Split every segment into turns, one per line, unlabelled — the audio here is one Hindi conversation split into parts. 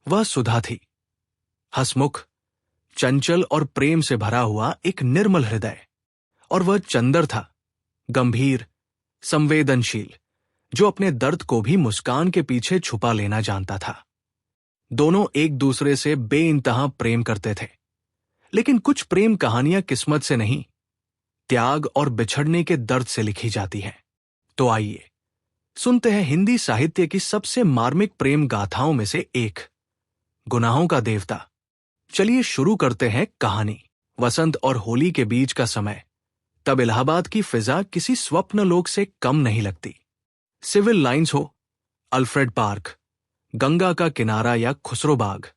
वह सुधा थी। हंसमुख, चंचल और प्रेम से भरा हुआ एक निर्मल हृदय। और वह चंदर था, गंभीर, संवेदनशील, जो अपने दर्द को भी मुस्कान के पीछे छुपा लेना जानता था। दोनों एक दूसरे से बेइंतहा प्रेम करते थे, लेकिन कुछ प्रेम कहानियां किस्मत से नहीं, त्याग और बिछड़ने के दर्द से लिखी जाती हैं। तो आइए सुनते हैं हिंदी साहित्य की सबसे मार्मिक प्रेम गाथाओं में से एक, गुनाहों का देवता। चलिए शुरू करते हैं कहानी। वसंत और होली के बीच का समय। तब इलाहाबाद की फिजा किसी स्वप्न लोक से कम नहीं लगती। सिविल लाइंस हो, अल्फ्रेड पार्क, गंगा का किनारा या खुसरो बाग,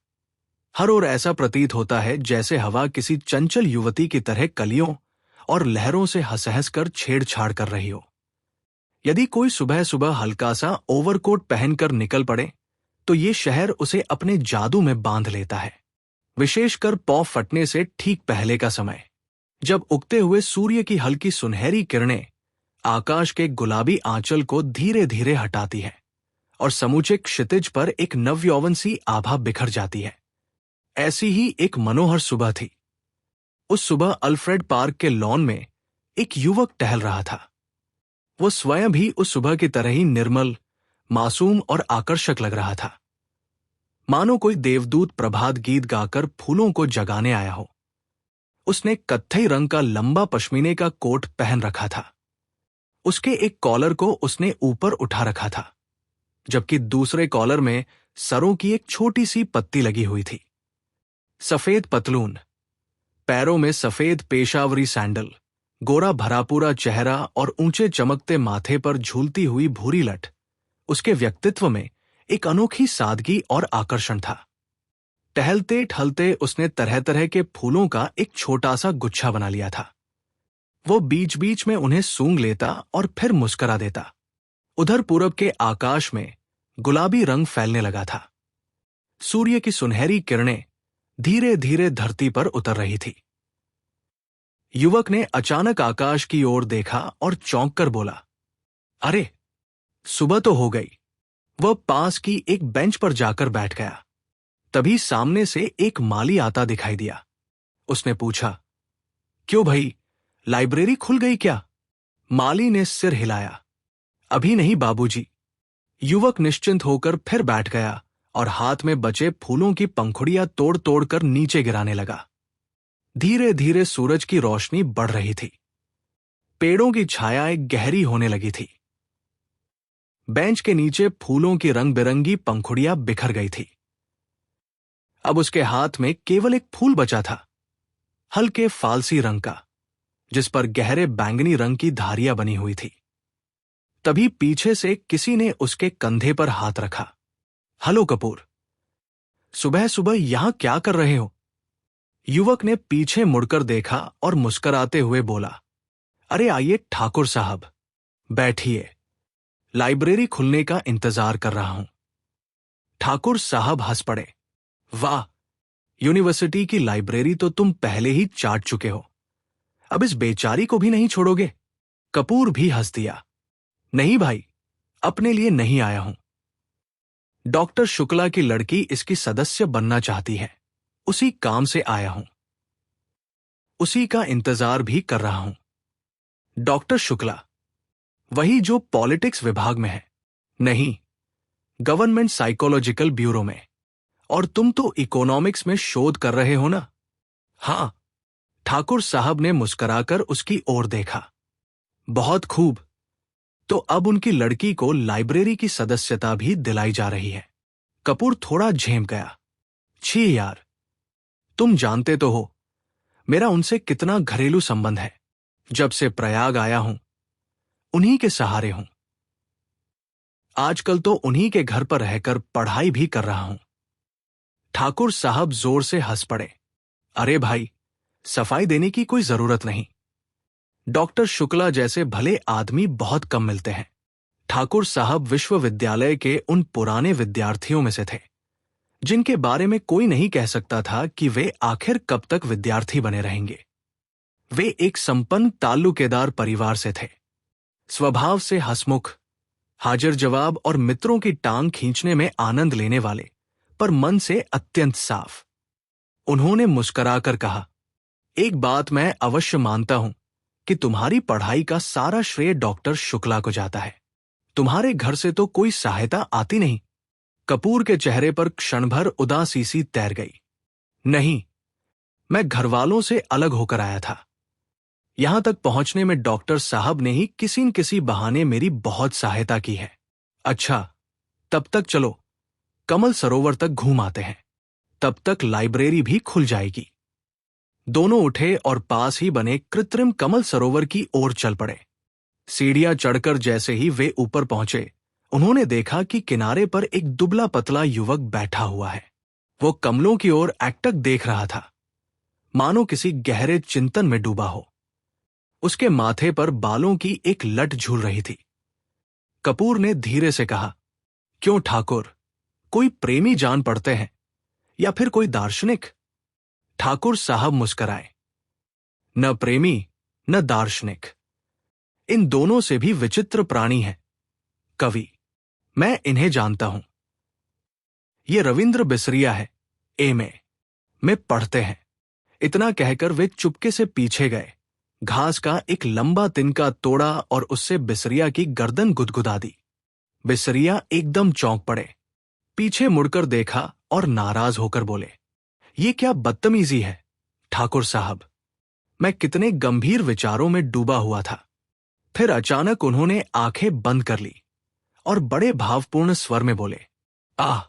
हर ओर ऐसा प्रतीत होता है जैसे हवा किसी चंचल युवती की तरह कलियों और लहरों से हंस-हंस कर छेड़छाड़ कर रही हो। यदि कोई सुबह सुबह हल्का सा ओवरकोट पहनकर निकल पड़े तो ये शहर उसे अपने जादू में बांध लेता है। विशेषकर पौ फटने से ठीक पहले का समय, जब उगते हुए सूर्य की हल्की सुनहरी किरणें आकाश के गुलाबी आंचल को धीरे धीरे हटाती है और समूचे क्षितिज पर एक नवयौवन सी आभा बिखर जाती है। ऐसी ही एक मनोहर सुबह थी। उस सुबह अल्फ्रेड पार्क के लॉन में एक युवक टहल रहा था। वो स्वयं भी उस सुबह की तरह ही निर्मल, मासूम और आकर्षक लग रहा था, मानो कोई देवदूत प्रभात गीत गाकर फूलों को जगाने आया हो। उसने कत्थई रंग का लंबा पश्मीने का कोट पहन रखा था। उसके एक कॉलर को उसने ऊपर उठा रखा था, जबकि दूसरे कॉलर में सरों की एक छोटी सी पत्ती लगी हुई थी। सफेद पतलून, पैरों में सफेद पेशावरी सैंडल, गोरा भरापूरा चेहरा और ऊंचे चमकते माथे पर झूलती हुई भूरी लट, उसके व्यक्तित्व में एक अनोखी सादगी और आकर्षण था। टहलते टहलते उसने तरह तरह के फूलों का एक छोटा सा गुच्छा बना लिया था। वो बीच बीच में उन्हें सूंघ लेता और फिर मुस्कुरा देता। उधर पूरब के आकाश में गुलाबी रंग फैलने लगा था। सूर्य की सुनहरी किरणें धीरे धीरे धरती पर उतर रही थी। युवक ने अचानक आकाश की ओर देखा और चौंक कर बोला, अरे, सुबह तो हो गई। वह पास की एक बेंच पर जाकर बैठ गया। तभी सामने से एक माली आता दिखाई दिया। उसने पूछा, क्यों भाई, लाइब्रेरी खुल गई क्या? माली ने सिर हिलाया, अभी नहीं बाबूजी। युवक निश्चिंत होकर फिर बैठ गया और हाथ में बचे फूलों की पंखुड़ियां तोड़ तोड़ कर नीचे गिराने लगा। धीरे धीरे सूरज की रोशनी बढ़ रही थी। पेड़ों की छायाएं गहरी होने लगी थी। बेंच के नीचे फूलों की रंग बिरंगी पंखुड़ियां बिखर गई थी। अब उसके हाथ में केवल एक फूल बचा था, हल्के फालसी रंग का, जिस पर गहरे बैंगनी रंग की धारियां बनी हुई थी। तभी पीछे से किसी ने उसके कंधे पर हाथ रखा। हेलो कपूर, सुबह सुबह यहां क्या कर रहे हो? युवक ने पीछे मुड़कर देखा और मुस्कुराते हुए बोला, अरे आइए ठाकुर साहब, बैठिए, लाइब्रेरी खुलने का इंतजार कर रहा हूं। ठाकुर साहब हंस पड़े, वाह, यूनिवर्सिटी की लाइब्रेरी तो तुम पहले ही चाट चुके हो, अब इस बेचारी को भी नहीं छोड़ोगे? कपूर भी हंस दिया, नहीं भाई, अपने लिए नहीं आया हूं। डॉक्टर शुक्ला की लड़की इसकी सदस्य बनना चाहती है, उसी काम से आया हूं, उसी का इंतजार भी कर रहा हूं। डॉक्टर शुक्ला, वही जो पॉलिटिक्स विभाग में है? नहीं, गवर्नमेंट साइकोलॉजिकल ब्यूरो में। और तुम तो इकोनॉमिक्स में शोध कर रहे हो ना? हां। ठाकुर साहब ने मुस्कुराकर उसकी ओर देखा, बहुत खूब, तो अब उनकी लड़की को लाइब्रेरी की सदस्यता भी दिलाई जा रही है। कपूर थोड़ा झेम गया, छी यार, तुम जानते तो हो मेरा उनसे कितना घरेलू संबंध है। जब से प्रयाग आया हूं उन्हीं के सहारे हूं। आजकल तो उन्हीं के घर पर रहकर पढ़ाई भी कर रहा हूं। ठाकुर साहब जोर से हंस पड़े, अरे भाई, सफाई देने की कोई जरूरत नहीं। डॉक्टर शुक्ला जैसे भले आदमी बहुत कम मिलते हैं। ठाकुर साहब विश्वविद्यालय के उन पुराने विद्यार्थियों में से थे जिनके बारे में कोई नहीं कह सकता था कि वे आखिर कब तक विद्यार्थी बने रहेंगे। वे एक संपन्न ताल्लुकेदार परिवार से थे, स्वभाव से हंसमुख, हाजिर जवाब और मित्रों की टांग खींचने में आनंद लेने वाले, पर मन से अत्यंत साफ। उन्होंने मुस्कुराकर कहा, एक बात मैं अवश्य मानता हूं कि तुम्हारी पढ़ाई का सारा श्रेय डॉक्टर शुक्ला को जाता है। तुम्हारे घर से तो कोई सहायता आती नहीं। कपूर के चेहरे पर क्षण भर उदासी सी तैर गई। नहीं, मैं घरवालों से अलग होकर आया था। यहां तक पहुंचने में डॉक्टर साहब ने ही किसी न किसी बहाने मेरी बहुत सहायता की है। अच्छा, तब तक चलो कमल सरोवर तक घूम आते हैं, तब तक लाइब्रेरी भी खुल जाएगी। दोनों उठे और पास ही बने कृत्रिम कमल सरोवर की ओर चल पड़े। सीढ़ियां चढ़कर जैसे ही वे ऊपर पहुंचे, उन्होंने देखा कि किनारे पर एक दुबला पतला युवक बैठा हुआ है। वो कमलों की ओर एकटक देख रहा था, मानो किसी गहरे चिंतन में डूबा हो। उसके माथे पर बालों की एक लट झूल रही थी। कपूर ने धीरे से कहा, क्यों ठाकुर, कोई प्रेमी जान पड़ते हैं या फिर कोई दार्शनिक? ठाकुर साहब मुस्कराए, न प्रेमी न दार्शनिक, इन दोनों से भी विचित्र प्राणी है, कवि। मैं इन्हें जानता हूं। ये रविंद्र बिसरिया है, एमए में पढ़ते हैं। इतना कहकर वे चुपके से पीछे गए, घास का एक लंबा तिनका तोड़ा और उससे बिसरिया की गर्दन गुदगुदा दी। बिसरिया एकदम चौंक पड़े, पीछे मुड़कर देखा और नाराज होकर बोले, ये क्या बदतमीजी है ठाकुर साहब। मैं कितने गंभीर विचारों में डूबा हुआ था। फिर अचानक उन्होंने आंखें बंद कर ली और बड़े भावपूर्ण स्वर में बोले, आह,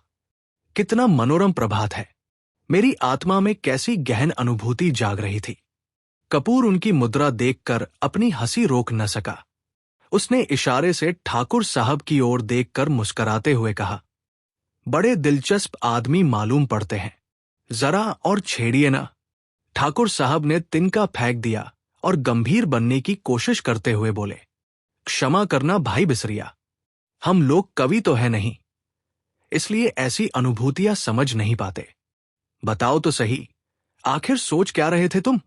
कितना मनोरम प्रभात है। मेरी आत्मा में कैसी गहन अनुभूति जाग रही थी। कपूर उनकी मुद्रा देखकर अपनी हंसी रोक न सका। उसने इशारे से ठाकुर साहब की ओर देखकर मुस्कुराते हुए कहा, बड़े दिलचस्प आदमी मालूम पड़ते हैं, जरा और छेड़िए ना। ठाकुर साहब ने तिनका फेंक दिया और गंभीर बनने की कोशिश करते हुए बोले, क्षमा करना भाई बिसरिया, हम लोग कवि तो है नहीं, इसलिए ऐसी अनुभूतियां समझ नहीं पाते। बताओ तो सही, आखिर सोच क्या रहे थे तुम?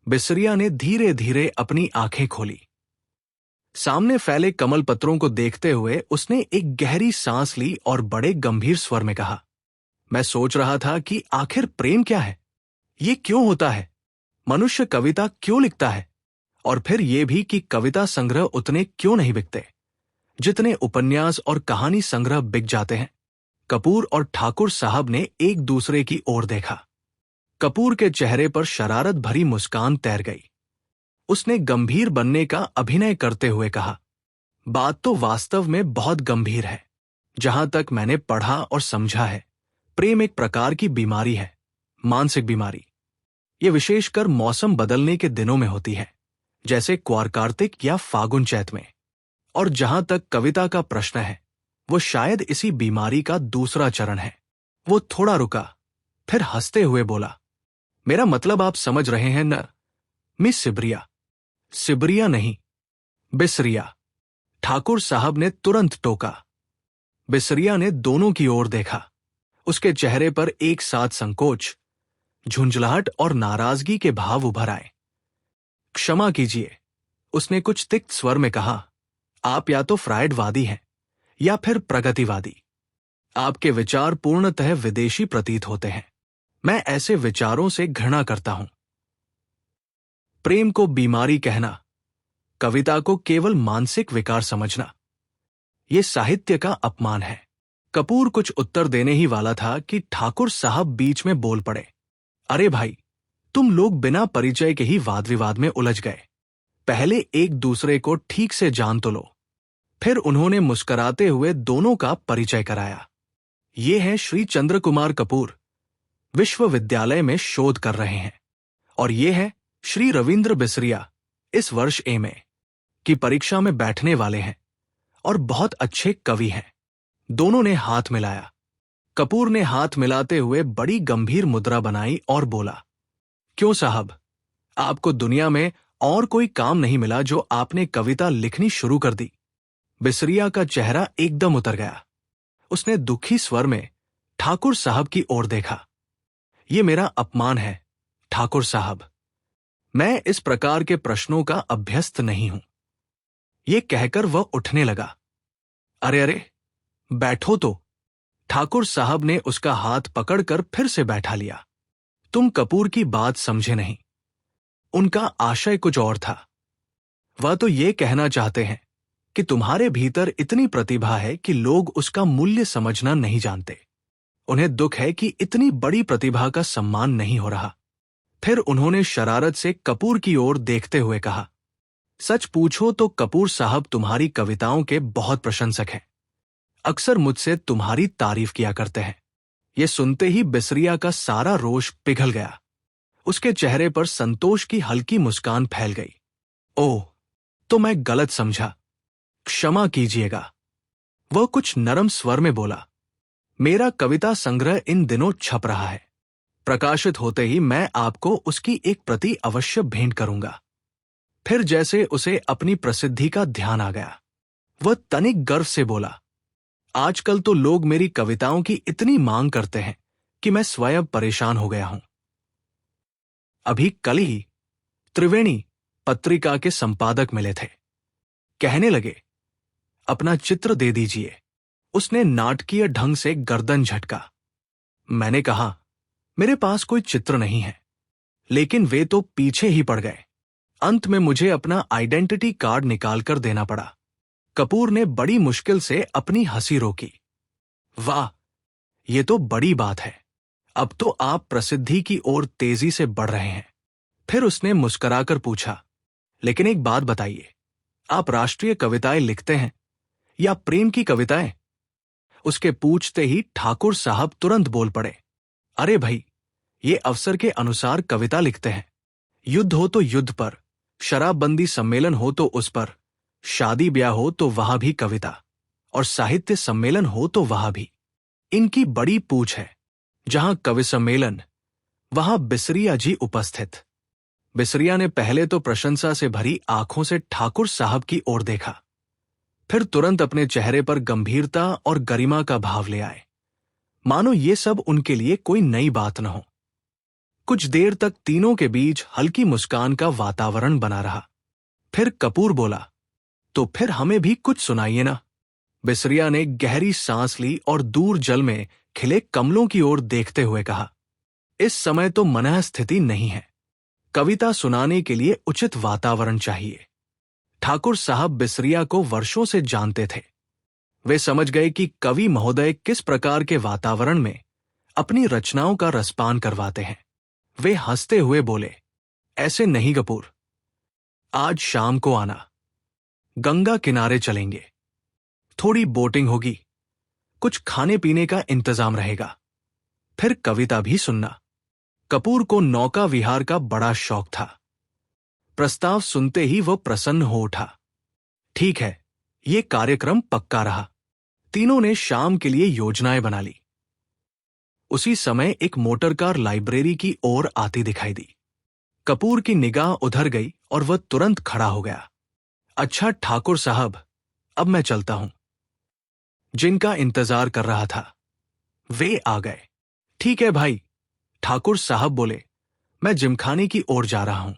बिसरिया ने धीरे धीरे अपनी आंखें खोली। सामने फैले कमल पत्रों को देखते हुए उसने एक गहरी सांस ली और बड़े गंभीर स्वर में कहा, मैं सोच रहा था कि आखिर प्रेम क्या है, ये क्यों होता है, मनुष्य कविता क्यों लिखता है, और फिर यह भी कि कविता संग्रह उतने क्यों नहीं बिकते जितने उपन्यास और कहानी संग्रह बिक जाते हैं। कपूर और ठाकुर साहब ने एक दूसरे की ओर देखा। कपूर के चेहरे पर शरारत भरी मुस्कान तैर गई। उसने गंभीर बनने का अभिनय करते हुए कहा, बात तो वास्तव में बहुत गंभीर है। जहां तक मैंने पढ़ा और समझा है, प्रेम एक प्रकार की बीमारी है, मानसिक बीमारी। ये विशेषकर मौसम बदलने के दिनों में होती है, जैसे क्वार कार्तिक या फागुन चैत में। और जहां तक कविता का प्रश्न है, वो शायद इसी बीमारी का दूसरा चरण है। वो थोड़ा रुका, फिर हंसते हुए बोला, मेरा मतलब आप समझ रहे हैं न, मिस सिबरिया। सिबरिया नहीं, बिसरिया, ठाकुर साहब ने तुरंत टोका। बिसरिया ने दोनों की ओर देखा। उसके चेहरे पर एक साथ संकोच, झुंझलाहट और नाराजगी के भाव उभर आए। क्षमा कीजिए, उसने कुछ तिक्त स्वर में कहा, आप या तो फ्रायडवादी हैं या फिर प्रगतिवादी। आपके विचार पूर्णतः विदेशी प्रतीत होते हैं। मैं ऐसे विचारों से घृणा करता हूं। प्रेम को बीमारी कहना, कविता को केवल मानसिक विकार समझना, यह साहित्य का अपमान है। कपूर कुछ उत्तर देने ही वाला था कि ठाकुर साहब बीच में बोल पड़े, अरे भाई, तुम लोग बिना परिचय के ही वाद विवाद में उलझ गए। पहले एक दूसरे को ठीक से जान तो लो। फिर उन्होंने मुस्कुराते हुए दोनों का परिचय कराया। ये हैं श्री चंद्र कुमार कपूर, विश्वविद्यालय में शोध कर रहे हैं, और ये है श्री रविंद्र बिसरिया, इस वर्ष एमए की परीक्षा में बैठने वाले हैं और बहुत अच्छे कवि हैं। दोनों ने हाथ मिलाया। कपूर ने हाथ मिलाते हुए बड़ी गंभीर मुद्रा बनाई और बोला, क्यों साहब, आपको दुनिया में और कोई काम नहीं मिला जो आपने कविता लिखनी शुरू कर दी? बिसरिया का चेहरा एकदम उतर गया। उसने दुखी स्वर में ठाकुर साहब की ओर देखा। ये मेरा अपमान है ठाकुर साहब, मैं इस प्रकार के प्रश्नों का अभ्यस्त नहीं हूं। ये कहकर वह उठने लगा। अरे अरे, बैठो तो, ठाकुर साहब ने उसका हाथ पकड़कर फिर से बैठा लिया। तुम कपूर की बात समझे नहीं। उनका आशय कुछ और था। वह तो ये कहना चाहते हैं कि तुम्हारे भीतर इतनी प्रतिभा है कि लोग उसका मूल्य समझना नहीं जानते। उन्हें दुख है कि इतनी बड़ी प्रतिभा का सम्मान नहीं हो रहा। फिर उन्होंने शरारत से कपूर की ओर देखते हुए कहा, सच पूछो तो कपूर साहब तुम्हारी कविताओं के बहुत प्रशंसक हैं। अक्सर मुझसे तुम्हारी तारीफ किया करते हैं। ये सुनते ही बिसरिया का सारा रोष पिघल गया। उसके चेहरे पर संतोष की हल्की मुस्कान फैल गई। ओह, तो मैं गलत समझा, क्षमा कीजिएगा। वह कुछ नरम स्वर में बोला, मेरा कविता संग्रह इन दिनों छप रहा है। प्रकाशित होते ही मैं आपको उसकी एक प्रति अवश्य भेंट करूंगा। फिर जैसे उसे अपनी प्रसिद्धि का ध्यान आ गया, वह तनिक गर्व से बोला, आजकल तो लोग मेरी कविताओं की इतनी मांग करते हैं कि मैं स्वयं परेशान हो गया हूं। अभी कल ही त्रिवेणी पत्रिका के संपादक मिले थे। कहने लगे, अपना चित्र दे दीजिए। उसने नाटकीय ढंग से गर्दन झटका। मैंने कहा, मेरे पास कोई चित्र नहीं है। लेकिन वे तो पीछे ही पड़ गए। अंत में मुझे अपना आइडेंटिटी कार्ड निकालकर देना पड़ा। कपूर ने बड़ी मुश्किल से अपनी हंसी रोकी। वाह, ये तो बड़ी बात है। अब तो आप प्रसिद्धि की ओर तेजी से बढ़ रहे हैं। फिर उसने मुस्कुराकर पूछा, लेकिन एक बात बताइए, आप राष्ट्रीय कविताएं लिखते हैं या प्रेम की कविताएं? उसके पूछते ही ठाकुर साहब तुरंत बोल पड़े, अरे भाई, ये अवसर के अनुसार कविता लिखते हैं। युद्ध हो तो युद्ध पर, शराबबंदी सम्मेलन हो तो उस पर, शादी ब्याह हो तो वहां भी कविता, और साहित्य सम्मेलन हो तो वहां भी। इनकी बड़ी पूछ है। जहां कवि सम्मेलन, वहां बिसरिया जी उपस्थित। बिसरिया ने पहले तो प्रशंसा से भरी आंखों से ठाकुर साहब की ओर देखा, फिर तुरंत अपने चेहरे पर गंभीरता और गरिमा का भाव ले आए, मानो ये सब उनके लिए कोई नई बात न हो। कुछ देर तक तीनों के बीच हल्की मुस्कान का वातावरण बना रहा। फिर कपूर बोला, तो फिर हमें भी कुछ सुनाइए ना। बिसरिया ने गहरी सांस ली और दूर जल में खिले कमलों की ओर देखते हुए कहा, इस समय तो मनः स्थिति नहीं है। कविता सुनाने के लिए उचित वातावरण चाहिए। ठाकुर साहब बिसरिया को वर्षों से जानते थे। वे समझ गए कि कवि महोदय किस प्रकार के वातावरण में अपनी रचनाओं का रसपान करवाते हैं। वे हंसते हुए बोले, ऐसे नहीं कपूर, आज शाम को आना, गंगा किनारे चलेंगे, थोड़ी बोटिंग होगी, कुछ खाने पीने का इंतजाम रहेगा, फिर कविता भी सुनना। कपूर को नौका विहार का बड़ा शौक था। प्रस्ताव सुनते ही वह प्रसन्न हो उठा। ठीक है, ये कार्यक्रम पक्का रहा। तीनों ने शाम के लिए योजनाएं बना ली। उसी समय एक मोटरकार लाइब्रेरी की ओर आती दिखाई दी। कपूर की निगाह उधर गई और वह तुरंत खड़ा हो गया। अच्छा ठाकुर साहब, अब मैं चलता हूं। जिनका इंतजार कर रहा था वे आ गए। ठीक है भाई, ठाकुर साहब बोले, मैं जिमखाने की ओर जा रहा हूं।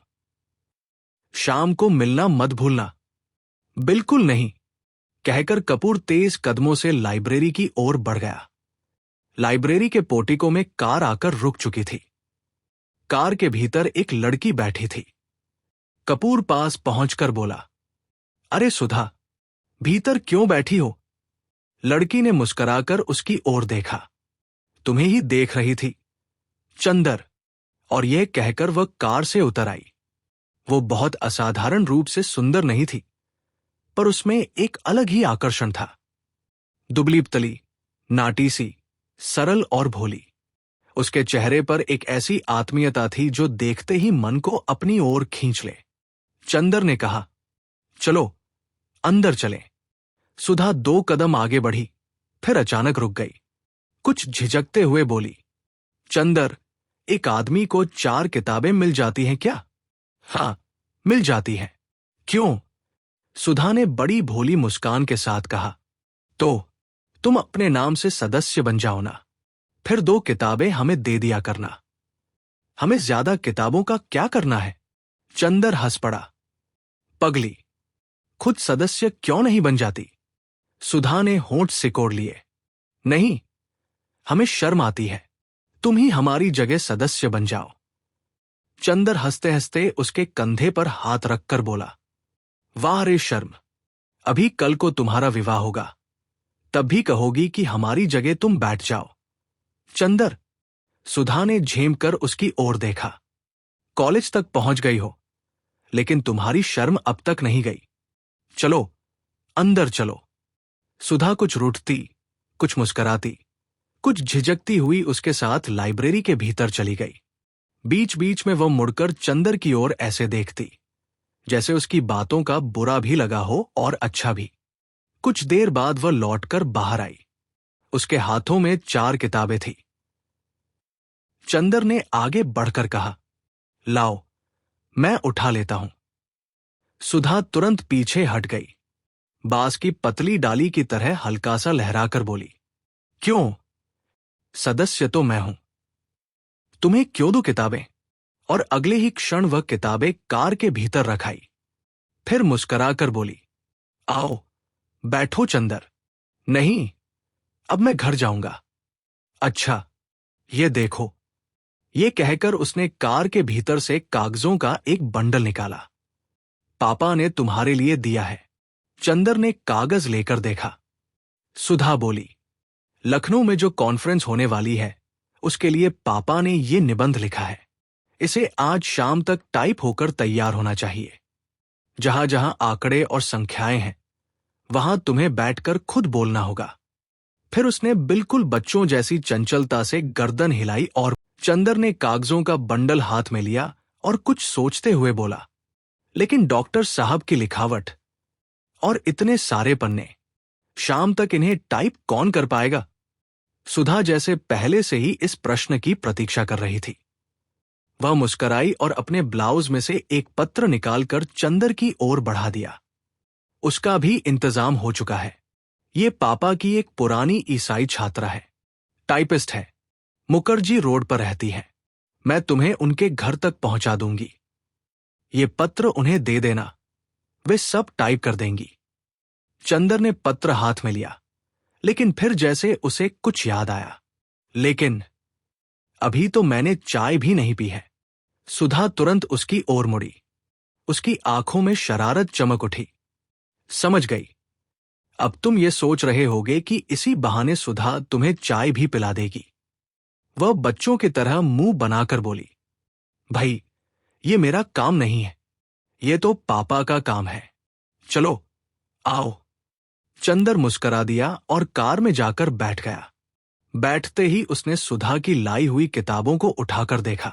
शाम को मिलना मत भूलना। बिल्कुल नहीं, कहकर कपूर तेज कदमों से लाइब्रेरी की ओर बढ़ गया। लाइब्रेरी के पोर्टिको में कार आकर रुक चुकी थी। कार के भीतर एक लड़की बैठी थी। कपूर पास पहुंचकर बोला, अरे सुधा, भीतर क्यों बैठी हो? लड़की ने मुस्कुराकर उसकी ओर देखा। तुम्हें ही देख रही थी, चंदर। और यह कहकर वह कार से उतर आई। वो बहुत असाधारण रूप से सुंदर नहीं थी, पर उसमें एक अलग ही आकर्षण था। दुबली पतली, नाटी सी, सरल और भोली। उसके चेहरे पर एक ऐसी आत्मीयता थी जो देखते ही मन को अपनी ओर खींच ले। चंदर ने कहा, चलो अंदर चलें। सुधा 2 कदम आगे बढ़ी, फिर अचानक रुक गई। कुछ झिझकते हुए बोली, चंदर, एक आदमी को 4 किताबें मिल जाती हैं क्या? हाँ, मिल जाती हैं। क्यों? सुधा ने बड़ी भोली मुस्कान के साथ कहा, तो तुम अपने नाम से सदस्य बन जाओ ना, फिर 2 किताबें हमें दे दिया करना। हमें ज्यादा किताबों का क्या करना है? चंदर हंस पड़ा। पगली, खुद सदस्य क्यों नहीं बन जाती? सुधा ने होंठ सिकोड़ लिए। नहीं, हमें शर्म आती है। तुम ही हमारी जगह सदस्य बन जाओ। चंदर हंसते हंसते उसके कंधे पर हाथ रखकर बोला, वाह रे शर्म, अभी कल को तुम्हारा विवाह होगा, तब भी कहोगी कि हमारी जगह तुम बैठ जाओ। चंदर, सुधा ने झेम कर उसकी ओर देखा। कॉलेज तक पहुंच गई हो, लेकिन तुम्हारी शर्म अब तक नहीं गई। चलो अंदर चलो। सुधा कुछ रूठती, कुछ मुस्कुराती, कुछ झिझकती हुई उसके साथ लाइब्रेरी के भीतर चली गई। बीच बीच में वह मुड़कर चंदर की ओर ऐसे देखती जैसे उसकी बातों का बुरा भी लगा हो और अच्छा भी। कुछ देर बाद वह लौटकर बाहर आई। उसके हाथों में 4 किताबें थी। चंदर ने आगे बढ़कर कहा, लाओ, मैं उठा लेता हूं। सुधा तुरंत पीछे हट गई। बांस की पतली डाली की तरह हल्का सा लहराकर बोली, क्यों? सदस्य तो मैं हूं। तुम्हें क्यों दूं किताबें? और अगले ही क्षण वह किताबें कार के भीतर रखाई। फिर मुस्कुराकर बोली, आओ बैठो चंदर। नहीं, अब मैं घर जाऊंगा। अच्छा, ये देखो। ये कहकर उसने कार के भीतर से कागजों का एक बंडल निकाला। पापा ने तुम्हारे लिए दिया है। चंदर ने कागज लेकर देखा। सुधा बोली, लखनऊ में जो कॉन्फ्रेंस होने वाली है, उसके लिए पापा ने ये निबंध लिखा है। इसे आज शाम तक टाइप होकर तैयार होना चाहिए। जहां जहां आंकड़े और संख्याएं हैं, वहां तुम्हें बैठकर खुद बोलना होगा। फिर उसने बिल्कुल बच्चों जैसी चंचलता से गर्दन हिलाई और चंदर ने कागजों का बंडल हाथ में लिया और कुछ सोचते हुए बोला, लेकिन डॉक्टर साहब की लिखावट और इतने सारे पन्ने, शाम तक इन्हें टाइप कौन कर पाएगा? सुधा जैसे पहले से ही इस प्रश्न की प्रतीक्षा कर रही थी। वह मुस्कुराई और अपने ब्लाउज में से एक पत्र निकालकर चंदर की ओर बढ़ा दिया। उसका भी इंतजाम हो चुका है। ये पापा की एक पुरानी ईसाई छात्रा है, टाइपिस्ट है, मुखर्जी रोड पर रहती है। मैं तुम्हें उनके घर तक पहुंचा दूंगी। ये पत्र उन्हें दे देना, वे सब टाइप कर देंगी। चंदर ने पत्र हाथ में लिया, लेकिन फिर जैसे उसे कुछ याद आया, लेकिन अभी तो मैंने चाय भी नहीं पी है। सुधा तुरंत उसकी ओर मुड़ी। उसकी आंखों में शरारत चमक उठी। समझ गई, अब तुम ये सोच रहे होगे कि इसी बहाने सुधा तुम्हें चाय भी पिला देगी। वह बच्चों की तरह मुंह बनाकर बोली, भाई, ये मेरा काम नहीं है, ये तो पापा का काम है। चलो आओ। चंदर मुस्कुरा दिया और कार में जाकर बैठ गया। बैठते ही उसने सुधा की लाई हुई किताबों को उठाकर देखा।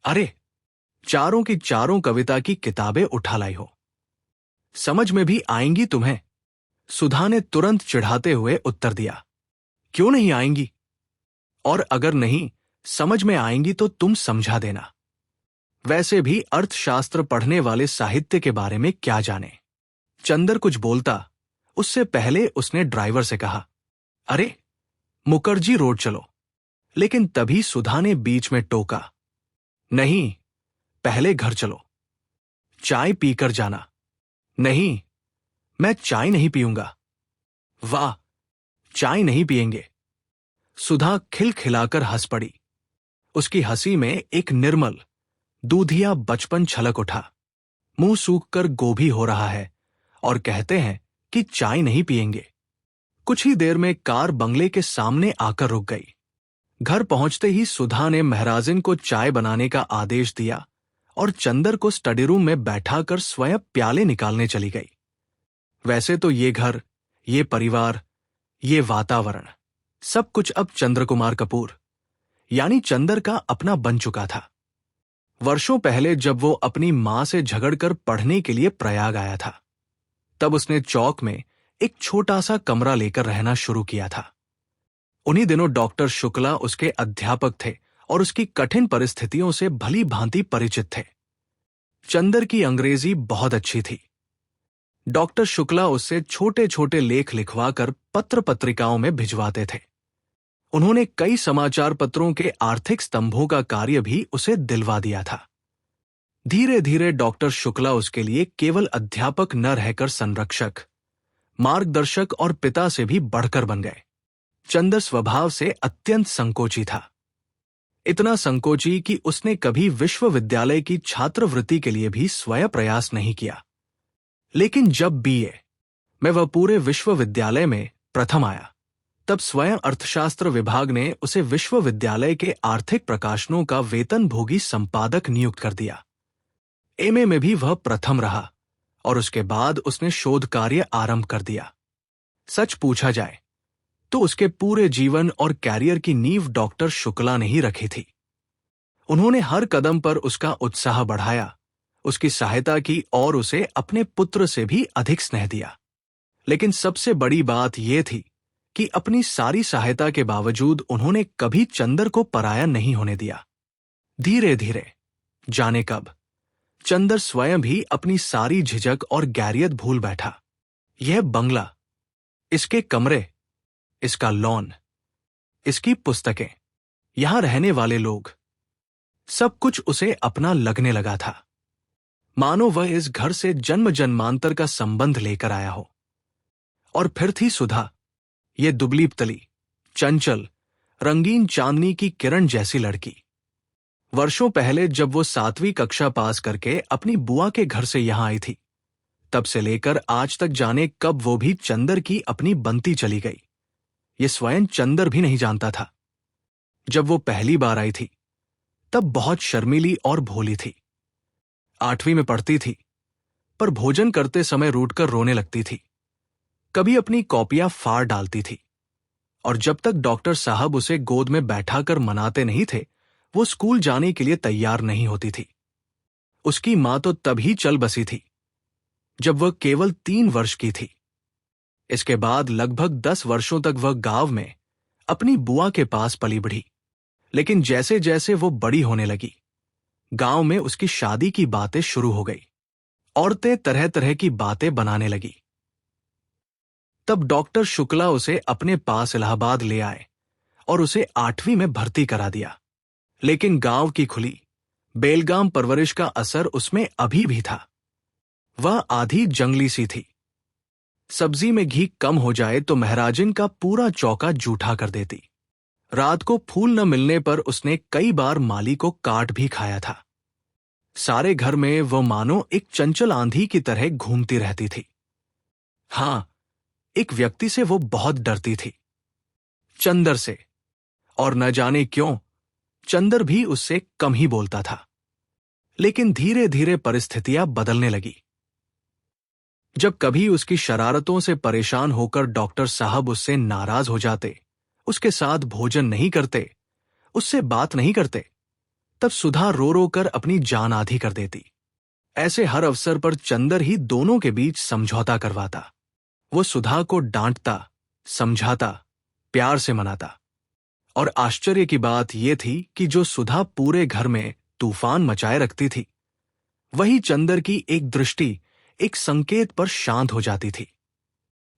अरे, चारों की चारों कविता की किताबें उठा लाई हो। समझ में भी आएंगी तुम्हें? सुधा ने तुरंत चिढ़ाते हुए उत्तर दिया, क्यों नहीं आएंगी? और अगर नहीं समझ में आएंगी तो तुम समझा देना। वैसे भी अर्थशास्त्र पढ़ने वाले साहित्य के बारे में क्या जाने। चंदर कुछ बोलता उससे पहले उसने ड्राइवर से कहा, अरे, मुखर्जी रोड चलो। लेकिन तभी सुधा ने बीच में टोका, नहीं, पहले घर चलो, चाय पीकर जाना। नहीं, मैं चाय नहीं पीऊंगा। वाह, चाय नहीं पिएंगे? सुधा खिलखिलाकर हंस पड़ी। उसकी हंसी में एक निर्मल, दूधिया बचपन छलक उठा। मुंह सूखकर गोभी हो रहा है और कहते हैं कि चाय नहीं पिएंगे। कुछ ही देर में कार बंगले के सामने आकर रुक गई। घर पहुंचते ही सुधा ने महराजिन को चाय बनाने का आदेश दिया और चंदर को स्टडी रूम में बैठाकर स्वयं प्याले निकालने चली गई। वैसे तो ये घर, ये परिवार, ये वातावरण, सब कुछ अब चंद्रकुमार कपूर यानी चंदर का अपना बन चुका था। वर्षों पहले जब वो अपनी मां से झगड़कर पढ़ने के लिए प्रयाग आया था, तब उसने चौक में एक छोटा सा कमरा लेकर रहना शुरू किया था। उन्हीं दिनों डॉक्टर शुक्ला उसके अध्यापक थे और उसकी कठिन परिस्थितियों से भली भांति परिचित थे। चंदर की अंग्रेजी बहुत अच्छी थी। डॉक्टर शुक्ला उससे छोटे छोटे लेख लिखवाकर पत्र पत्रिकाओं में भिजवाते थे। उन्होंने कई समाचार पत्रों के आर्थिक स्तंभों का कार्य भी उसे दिलवा दिया था। धीरे धीरे डॉक्टर शुक्ला उसके लिए केवल अध्यापक न रहकर संरक्षक, मार्गदर्शक और पिता से भी बढ़कर बन गए। चंदर स्वभाव से अत्यंत संकोची था। इतना संकोची कि उसने कभी विश्वविद्यालय की छात्रवृत्ति के लिए भी स्वयं प्रयास नहीं किया। लेकिन जब बीए में वह पूरे विश्वविद्यालय में प्रथम आया, तब स्वयं अर्थशास्त्र विभाग ने उसे विश्वविद्यालय के आर्थिक प्रकाशनों का वेतनभोगी संपादक नियुक्त कर दिया। एमए में भी वह प्रथम रहा और उसके बाद उसने शोध कार्य आरंभ कर दिया। सच पूछा जाए तो उसके पूरे जीवन और कैरियर की नींव डॉक्टर शुक्ला ने ही रखी थी। उन्होंने हर कदम पर उसका उत्साह बढ़ाया, उसकी सहायता की और उसे अपने पुत्र से भी अधिक स्नेह दिया। लेकिन सबसे बड़ी बात यह थी कि अपनी सारी सहायता के बावजूद उन्होंने कभी चंदर को पराया नहीं होने दिया। धीरे धीरे, जाने कब, चंदर स्वयं भी अपनी सारी झिझक और गैरियत भूल बैठा। यह बंगला, इसके कमरे, इसका लॉन, इसकी पुस्तकें, यहां रहने वाले लोग, सब कुछ उसे अपना लगने लगा था। मानो वह इस घर से जन्म जन्मांतर का संबंध लेकर आया हो। और फिर थी सुधा, ये दुबली पतली, चंचल, रंगीन चांदनी की किरण जैसी लड़की। वर्षों पहले जब वो 7वीं कक्षा पास करके अपनी बुआ के घर से यहां आई थी, तब से लेकर आज तक जाने कब वो भी चंदर की अपनी बनती चली गई, ये स्वयं चंदर भी नहीं जानता था। जब वो पहली बार आई थी, तब बहुत शर्मीली और भोली थी। 8वीं में पढ़ती थी, पर भोजन करते समय रूठकर रोने लगती थी। कभी अपनी कॉपियां फाड़ डालती थी, और जब तक डॉक्टर साहब उसे गोद में बैठाकर मनाते नहीं थे, वो स्कूल जाने के लिए तैयार नहीं होती थी। उसकी मां तो तभी चल बसी थी जब वह केवल 3 वर्ष की थी। इसके बाद लगभग 10 वर्षों तक वह गांव में अपनी बुआ के पास पली बढ़ी। लेकिन जैसे जैसे वो बड़ी होने लगी, गांव में उसकी शादी की बातें शुरू हो गई। औरतें तरह तरह की बातें बनाने लगी। तब डॉक्टर शुक्ला उसे अपने पास इलाहाबाद ले आए और उसे 8वीं में भर्ती करा दिया। लेकिन गांव की खुली बेलगाम परवरिश का असर उसमें अभी भी था। वह आधी जंगली सी थी। सब्जी में घी कम हो जाए तो महराजिन का पूरा चौका जूठा कर देती। रात को फूल न मिलने पर उसने कई बार माली को काट भी खाया था। सारे घर में वो मानो एक चंचल आंधी की तरह घूमती रहती थी। हां, एक व्यक्ति से वो बहुत डरती थी, चंदर से। और न जाने क्यों चंदर भी उससे कम ही बोलता था। लेकिन धीरे धीरे परिस्थितियां बदलने लगी। जब कभी उसकी शरारतों से परेशान होकर डॉक्टर साहब उससे नाराज हो जाते, उसके साथ भोजन नहीं करते, उससे बात नहीं करते, तब सुधा रो रो कर अपनी जान आधी कर देती। ऐसे हर अवसर पर चंदर ही दोनों के बीच समझौता करवाता। वो सुधा को डांटता, समझाता, प्यार से मनाता। और आश्चर्य की बात यह थी कि जो सुधा पूरे घर में तूफान मचाए रखती थी, वही चंदर की एक दृष्टि, एक संकेत पर शांत हो जाती थी।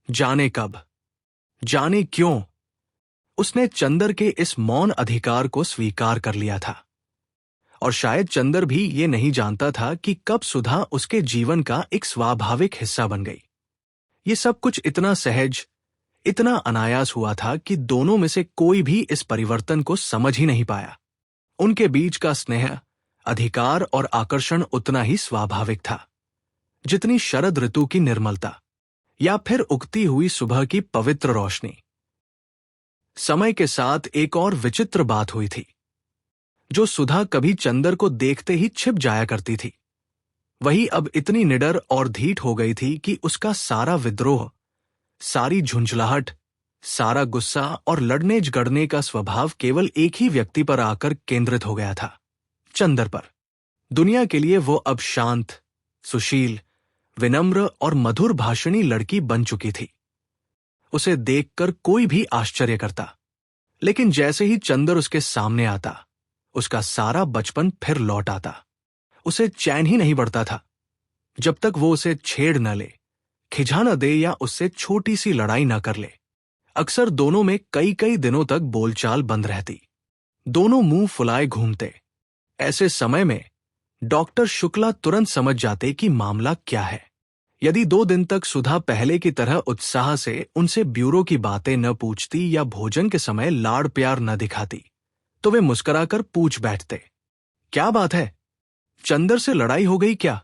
जाने कब, जाने क्यों, उसने चंदर के इस मौन अधिकार को स्वीकार कर लिया था। और शायद चंदर भी ये नहीं जानता था कि कब सुधा उसके जीवन का एक स्वाभाविक हिस्सा बन गई। ये सब कुछ इतना सहज, इतना अनायास हुआ था कि दोनों में से कोई भी इस परिवर्तन को समझ ही नहीं पाया। उनके बीच का स्नेह, अधिकार और आकर्षण उतना ही स्वाभाविक था जितनी शरद ऋतु की निर्मलता या फिर उगती हुई सुबह की पवित्र रोशनी। समय के साथ एक और विचित्र बात हुई थी। जो सुधा कभी चंदर को देखते ही छिप जाया करती थी, वही अब इतनी निडर और धीट हो गई थी कि उसका सारा विद्रोह, सारी झुंझलाहट, सारा गुस्सा और लड़ने झगड़ने का स्वभाव केवल एक ही व्यक्ति पर आकर केंद्रित हो गया था, चंदर पर। दुनिया के लिए वो अब शांत, सुशील, विनम्र और मधुर भाषणी लड़की बन चुकी थी। उसे देखकर कोई भी आश्चर्य करता, लेकिन जैसे ही चंदर उसके सामने आता, उसका सारा बचपन फिर लौट आता। उसे चैन ही नहीं पड़ता था जब तक वो उसे छेड़ न ले, खिजा न दे या उससे छोटी सी लड़ाई न कर ले। अक्सर दोनों में कई कई दिनों तक बोलचाल बंद रहती। दोनों मुंह फुलाए घूमते। ऐसे समय में डॉक्टर शुक्ला तुरंत समझ जाते कि मामला क्या है। यदि 2 दिन तक सुधा पहले की तरह उत्साह से उनसे ब्यूरो की बातें न पूछती या भोजन के समय लाड़ प्यार न दिखाती, तो वे मुस्कुराकर पूछ बैठते, क्या बात है, चंदर से लड़ाई हो गई क्या?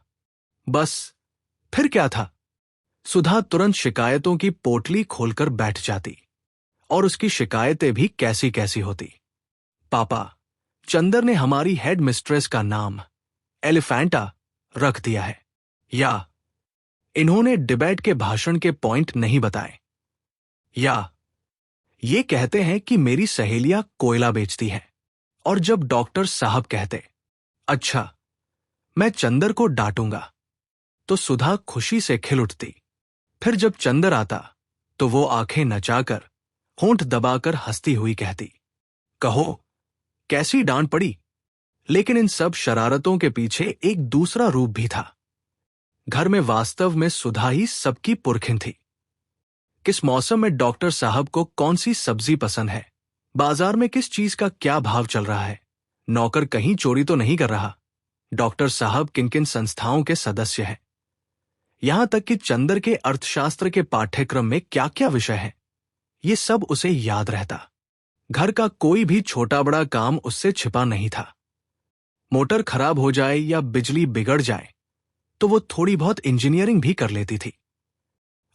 बस, फिर क्या था? सुधा तुरंत शिकायतों की पोटली खोलकर बैठ जाती, और उसकी शिकायतें भी कैसी कैसी होती। पापा, चंदर ने हमारी हेड मिस्ट्रेस का नाम एलिफेंटा रख दिया है, या इन्होंने डिबेट के भाषण के पॉइंट नहीं बताए, या ये कहते हैं कि मेरी सहेलियां कोयला बेचती हैं। और जब डॉक्टर साहब कहते, अच्छा, मैं चंदर को डांटूंगा, तो सुधा खुशी से खिल उठती। फिर जब चंदर आता तो वो आंखें नचाकर, होंठ दबाकर हंसती हुई कहती, कहो, कैसी डांट पड़ी? लेकिन इन सब शरारतों के पीछे एक दूसरा रूप भी था। घर में वास्तव में सुधा ही सबकी पुरखिन थी। किस मौसम में डॉक्टर साहब को कौन सी सब्जी पसंद है, बाजार में किस चीज का क्या भाव चल रहा है, नौकर कहीं चोरी तो नहीं कर रहा, डॉक्टर साहब किन किन संस्थाओं के सदस्य हैं, यहां तक कि चंदर के अर्थशास्त्र के पाठ्यक्रम में क्या क्या विषय हैं, ये सब उसे याद रहता। घर का कोई भी छोटा बड़ा काम उससे छिपा नहीं था। मोटर खराब हो जाए या बिजली बिगड़ जाए तो वो थोड़ी बहुत इंजीनियरिंग भी कर लेती थी।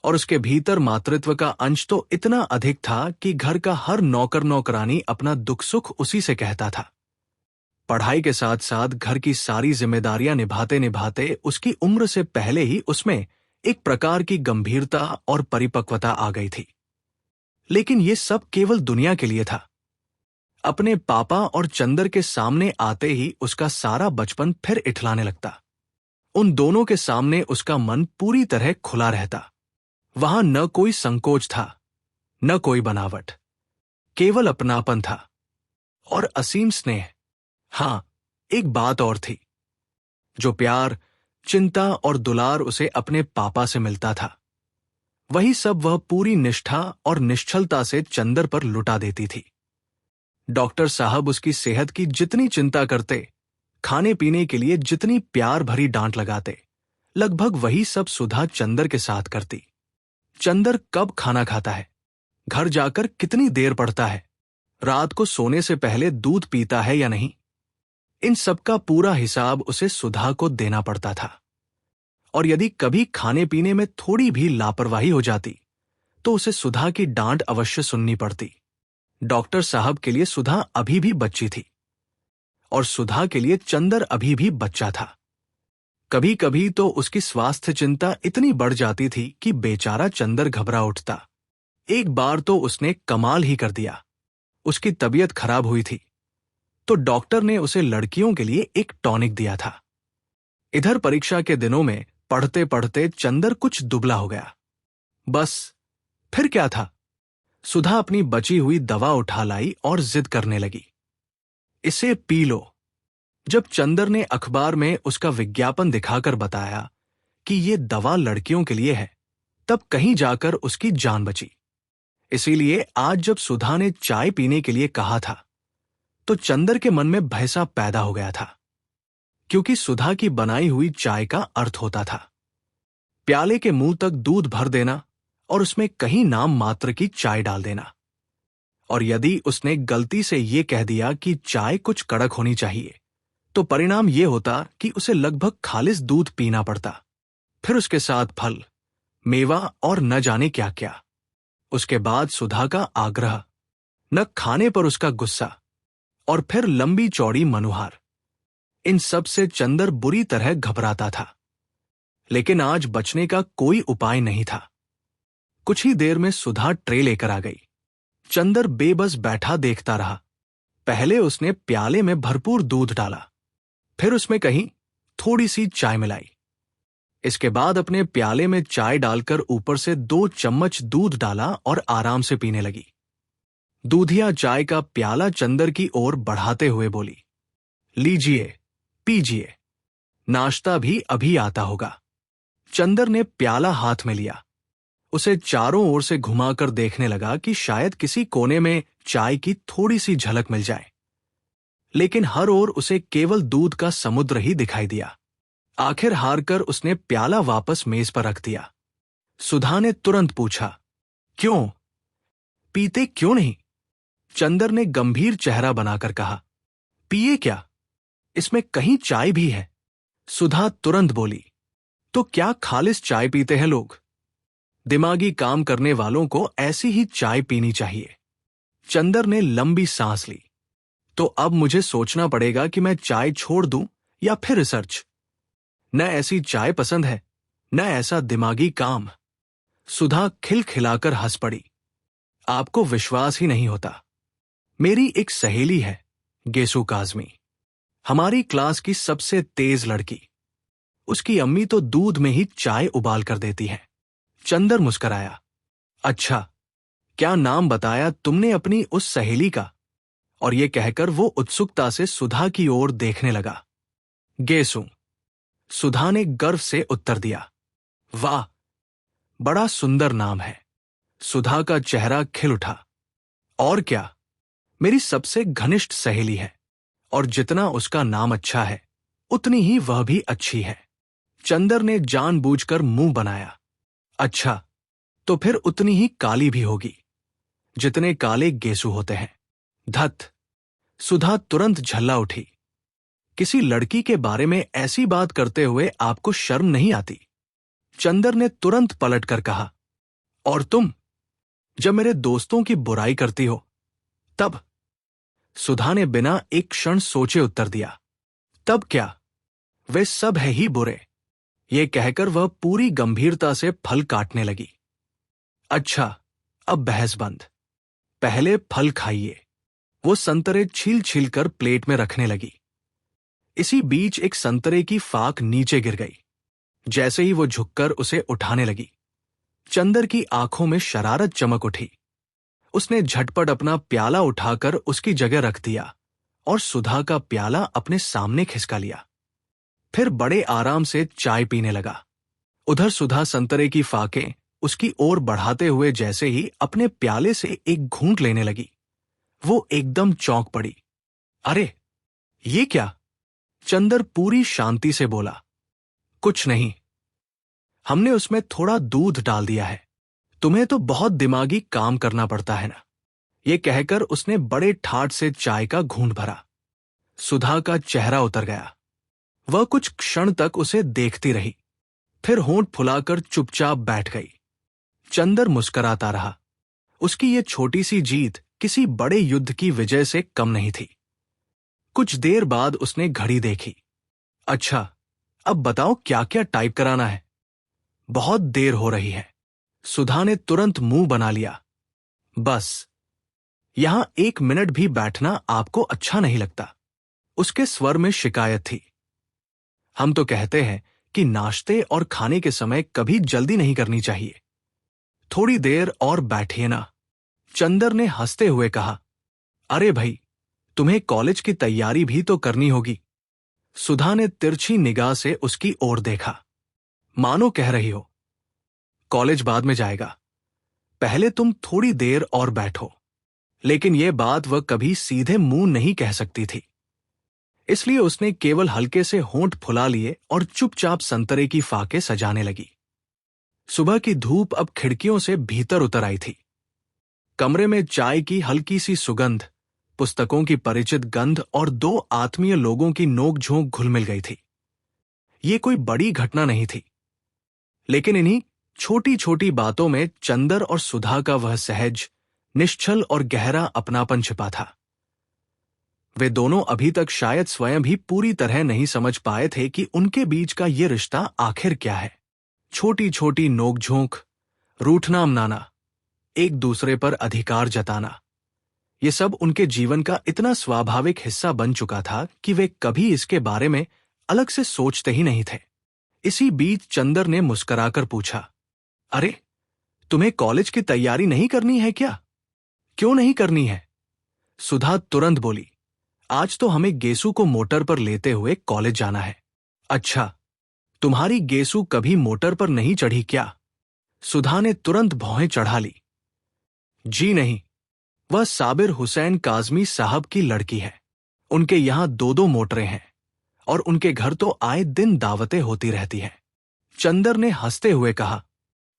और उसके भीतर मातृत्व का अंश तो इतना अधिक था कि घर का हर नौकर नौकरानी अपना दुख सुख उसी से कहता था। पढ़ाई के साथ साथ घर की सारी जिम्मेदारियां निभाते निभाते उसकी उम्र से पहले ही उसमें एक प्रकार की गंभीरता और परिपक्वता आ गई थी। लेकिन ये सब केवल दुनिया के लिए था। अपने पापा और चंदर के सामने आते ही उसका सारा बचपन फिर इठलाने लगता। उन दोनों के सामने उसका मन पूरी तरह खुला रहता। वहां न कोई संकोच था, न कोई बनावट, केवल अपनापन था और असीम स्नेह। हां, एक बात और थी। जो प्यार, चिंता और दुलार उसे अपने पापा से मिलता था, वही सब वह पूरी निष्ठा और निश्चलता से चंदर पर लुटा देती थी। डॉक्टर साहब उसकी सेहत की जितनी चिंता करते, खाने पीने के लिए जितनी प्यार भरी डांट लगाते, लगभग वही सब सुधा चंदर के साथ करती। चंदर कब खाना खाता है, घर जाकर कितनी देर पढ़ता है, रात को सोने से पहले दूध पीता है या नहीं, इन सब का पूरा हिसाब उसे सुधा को देना पड़ता था। और यदि कभी खाने पीने में थोड़ी भी लापरवाही हो जाती तो उसे सुधा की डांट अवश्य सुननी पड़ती। डॉक्टर साहब के लिए सुधा अभी भी बच्ची थी और सुधा के लिए चंदर अभी भी बच्चा था। कभी कभी तो उसकी स्वास्थ्य चिंता इतनी बढ़ जाती थी कि बेचारा चंदर घबरा उठता। एक बार तो उसने कमाल ही कर दिया। उसकी तबीयत खराब हुई थी तो डॉक्टर ने उसे लड़कियों के लिए एक टॉनिक दिया था। इधर परीक्षा के दिनों में पढ़ते पढ़ते चंदर कुछ दुबला हो गया। बस, फिर क्या था? सुधा अपनी बची हुई दवा उठा लाई और जिद करने लगी, इसे पी लो। जब चंदर ने अखबार में उसका विज्ञापन दिखाकर बताया कि ये दवा लड़कियों के लिए है, तब कहीं जाकर उसकी जान बची। इसीलिए आज जब सुधा ने चाय पीने के लिए कहा था तो चंदर के मन में भय सा पैदा हो गया था, क्योंकि सुधा की बनाई हुई चाय का अर्थ होता था प्याले के मुंह तक दूध भर देना और उसमें कहीं नाम मात्र की चाय डाल देना। और यदि उसने गलती से ये कह दिया कि चाय कुछ कड़क होनी चाहिए, तो परिणाम ये होता कि उसे लगभग खालिस दूध पीना पड़ता, फिर उसके साथ फल, मेवा और न जाने क्या क्या। उसके बाद सुधा का आग्रह, न खाने पर उसका गुस्सा, और फिर लंबी चौड़ी मनुहार। इन सब से चंदर बुरी तरह घबराता था। लेकिन आज बचने का कोई उपाय नहीं था। कुछ ही देर में सुधा ट्रे लेकर आ गई। चंदर बेबस बैठा देखता रहा। पहले उसने प्याले में भरपूर दूध डाला, फिर उसमें कहीं थोड़ी सी चाय मिलाई। इसके बाद अपने प्याले में चाय डालकर ऊपर से 2 चम्मच दूध डाला और आराम से पीने लगी। दूधिया चाय का प्याला चंदर की ओर बढ़ाते हुए बोली, लीजिए, पीजिए, नाश्ता भी अभी आता होगा। चंदर ने प्याला हाथ में लिया, उसे चारों ओर से घुमाकर देखने लगा कि शायद किसी कोने में चाय की थोड़ी सी झलक मिल जाए, लेकिन हर ओर उसे केवल दूध का समुद्र ही दिखाई दिया। आखिर हार कर उसने प्याला वापस मेज पर रख दिया। सुधा ने तुरंत पूछा, क्यों? पीते क्यों नहीं? चंदर ने गंभीर चेहरा बनाकर कहा, पिए क्या? इसमें कहीं चाय भी है। सुधा तुरंत बोली, तो क्या खालिस चाय पीते हैं लोग? दिमागी काम करने वालों को ऐसी ही चाय पीनी चाहिए। चंदर ने लंबी सांस ली। तो अब मुझे सोचना पड़ेगा कि मैं चाय छोड़ दूं या फिर रिसर्च। न ऐसी चाय पसंद है, न ऐसा दिमागी काम। सुधा खिलखिलाकर हंस पड़ी। आपको विश्वास ही नहीं होता। मेरी एक सहेली है, गेसु काज़मी, हमारी क्लास की सबसे तेज लड़की। उसकी अम्मी तो दूध में ही चाय उबाल कर देती है। चंदर मुस्कराया। अच्छा, क्या नाम बताया तुमने अपनी उस सहेली का? और यह कहकर वो उत्सुकता से सुधा की ओर देखने लगा। गेसु, सुधा ने गर्व से उत्तर दिया। वाह, बड़ा सुंदर नाम है। सुधा का चेहरा खिल उठा। और क्या, मेरी सबसे घनिष्ठ सहेली है, और जितना उसका नाम अच्छा है उतनी ही वह भी अच्छी है। चंदर ने जानबूझकर मुंह बनाया। अच्छा, तो फिर उतनी ही काली भी होगी जितने काले गेसु होते हैं। धत! सुधा तुरंत झल्ला उठी। किसी लड़की के बारे में ऐसी बात करते हुए आपको शर्म नहीं आती? चंदर ने तुरंत पलटकर कहा, और तुम जब मेरे दोस्तों की बुराई करती हो तब? सुधा ने बिना एक क्षण सोचे उत्तर दिया, तब क्या, वे सब है ही बुरे। ये कहकर वह पूरी गंभीरता से फल काटने लगी। अच्छा, अब बहस बंद। पहले फल खाइए। वो संतरे छील छील कर प्लेट में रखने लगी। इसी बीच एक संतरे की फाक नीचे गिर गई। जैसे ही वो झुककर उसे उठाने लगी, चंदर की आंखों में शरारत चमक उठी। उसने झटपट अपना प्याला उठाकर उसकी जगह रख दिया और सुधा का प्याला अपने सामने खिसका लिया। फिर बड़े आराम से चाय पीने लगा। उधर सुधा संतरे की फाकें उसकी ओर बढ़ाते हुए जैसे ही अपने प्याले से एक घूंट लेने लगी, वो एकदम चौंक पड़ी। अरे, ये क्या? चंदर पूरी शांति से बोला, कुछ नहीं, हमने उसमें थोड़ा दूध डाल दिया है। तुम्हें तो बहुत दिमागी काम करना पड़ता है ना। ये कहकर उसने बड़े ठाठ से चाय का घूंट भरा। सुधा का चेहरा उतर गया। वह कुछ क्षण तक उसे देखती रही, फिर होंठ फुलाकर चुपचाप बैठ गई। चंदर मुस्कुराता रहा। उसकी ये छोटी सी जीत किसी बड़े युद्ध की विजय से कम नहीं थी। कुछ देर बाद उसने घड़ी देखी। अच्छा, अब बताओ क्या क्या टाइप कराना है? बहुत देर हो रही है। सुधा ने तुरंत मुंह बना लिया। बस, यहां 1 मिनट भी बैठना आपको अच्छा नहीं लगता। उसके स्वर में शिकायत थी। हम तो कहते हैं कि नाश्ते और खाने के समय कभी जल्दी नहीं करनी चाहिए। थोड़ी देर और बैठिए ना। चंदर ने हंसते हुए कहा। अरे भाई, तुम्हें कॉलेज की तैयारी भी तो करनी होगी। सुधा ने तिरछी निगाह से उसकी ओर देखा, मानो कह रही हो, कॉलेज बाद में जाएगा, पहले तुम थोड़ी देर और बैठो। लेकिन यह बात वह कभी सीधे मुंह नहीं कह सकती थी, इसलिए उसने केवल हल्के से होंठ फुला लिए और चुपचाप संतरे की फाके सजाने लगी। सुबह की धूप अब खिड़कियों से भीतर उतर आई थी। कमरे में चाय की हल्की सी सुगंध, पुस्तकों की परिचित गंध और 2 आत्मीय लोगों की नोक-झोंक घुल मिल गई थी। ये कोई बड़ी घटना नहीं थी, लेकिन इन्हीं छोटी छोटी बातों में चंदर और सुधा का वह सहज, निश्चल और गहरा अपनापन छिपा था। वे दोनों अभी तक शायद स्वयं भी पूरी तरह नहीं समझ पाए थे कि उनके बीच का ये रिश्ता आखिर क्या है। छोटी छोटी नोक-झोंक, रूठना मनाना, एक दूसरे पर अधिकार जताना, ये सब उनके जीवन का इतना स्वाभाविक हिस्सा बन चुका था कि वे कभी इसके बारे में अलग से सोचते ही नहीं थे। इसी बीच चंदर ने मुस्कुराकर पूछा, अरे, तुम्हें कॉलेज की तैयारी नहीं करनी है क्या? क्यों नहीं करनी है? सुधा तुरंत बोली, आज तो हमें गेसु को मोटर पर लेते हुए कॉलेज जाना है। अच्छा, तुम्हारी गेसु कभी मोटर पर नहीं चढ़ी क्या? सुधा ने तुरंत भौहें चढ़ा ली। जी नहीं, वह साबिर हुसैन काज़मी साहब की लड़की है। उनके यहां 2 मोटरें हैं और उनके घर तो आए दिन दावतें होती रहती हैं। चंदर ने हंसते हुए कहा,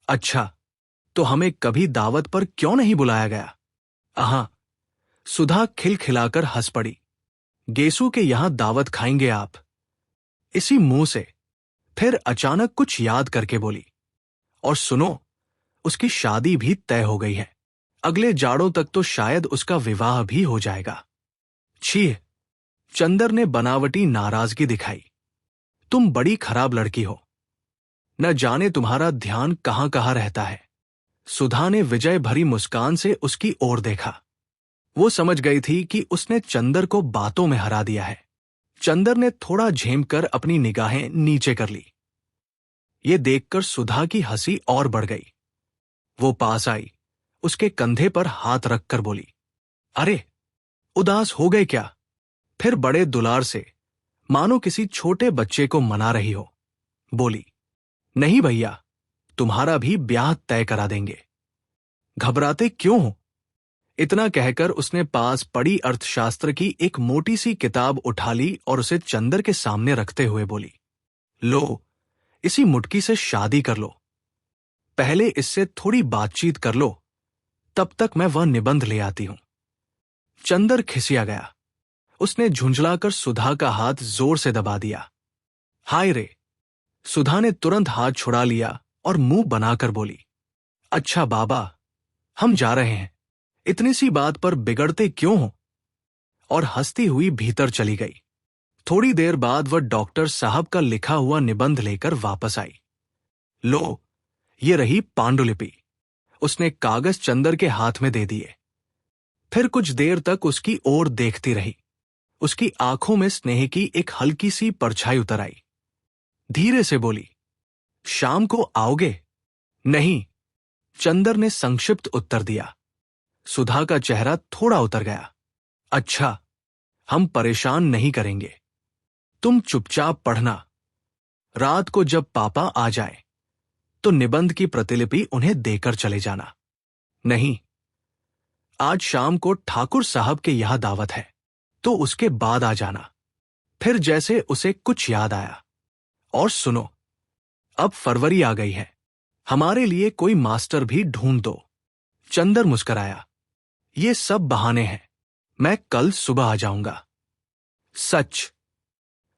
अच्छा, तो हमें कभी दावत पर क्यों नहीं बुलाया गया? हाँ, सुधा खिलखिलाकर हंस पड़ी। गेसू के यहां दावत खाएंगे आप? इसी मुंह से फिर अचानक कुछ याद करके बोली, और सुनो, उसकी शादी भी तय हो गई है। अगले जाड़ों तक तो शायद उसका विवाह भी हो जाएगा। छी! चंदर ने बनावटी नाराजगी दिखाई। तुम बड़ी खराब लड़की हो। न जाने तुम्हारा ध्यान कहां कहां रहता है। सुधा ने विजय भरी मुस्कान से उसकी ओर देखा। वो समझ गई थी कि उसने चंदर को बातों में हरा दिया है। चंदर ने थोड़ा झेमकर अपनी निगाहें नीचे कर ली। ये देखकर सुधा की हंसी और बढ़ गई। वो पास आई, उसके कंधे पर हाथ रखकर बोली, अरे, उदास हो गए क्या? फिर बड़े दुलार से, मानो किसी छोटे बच्चे को मना रही हो, बोली, नहीं भैया, तुम्हारा भी ब्याह तय करा देंगे। घबराते क्यों हो? इतना कहकर उसने पास पड़ी अर्थशास्त्र की एक मोटी सी किताब उठा ली और उसे चंदर के सामने रखते हुए बोली, लो, इसी मुटकी से शादी कर लो। पहले इससे थोड़ी बातचीत कर लो, तब तक मैं वह निबंध ले आती हूं। चंदर खिसिया गया। उसने झुंझलाकर सुधा का हाथ जोर से दबा दिया। हाय रे! सुधा ने तुरंत हाथ छुड़ा लिया और मुंह बनाकर बोली, अच्छा बाबा, हम जा रहे हैं। इतनी सी बात पर बिगड़ते क्यों हो? और हंसती हुई भीतर चली गई। थोड़ी देर बाद वह डॉक्टर साहब का लिखा हुआ निबंध लेकर वापस आई। लो, ये रही पांडुलिपि। उसने कागज चंदर के हाथ में दे दिए। फिर कुछ देर तक उसकी ओर देखती रही। उसकी आंखों में स्नेह की एक हल्की सी परछाई उतर आई। धीरे से बोली, शाम को आओगे? नहीं, चंदर ने संक्षिप्त उत्तर दिया। सुधा का चेहरा थोड़ा उतर गया। अच्छा, हम परेशान नहीं करेंगे। तुम चुपचाप पढ़ना। रात को जब पापा आ जाए तो निबंध की प्रतिलिपि उन्हें देकर चले जाना। नहीं, आज शाम को ठाकुर साहब के यहां दावत है, तो उसके बाद आ जाना। फिर जैसे उसे कुछ याद आया, और सुनो, अब फरवरी आ गई है, हमारे लिए कोई मास्टर भी ढूंढ दो। चंदर मुस्कराया। ये सब बहाने हैं, मैं कल सुबह आ जाऊंगा। सच?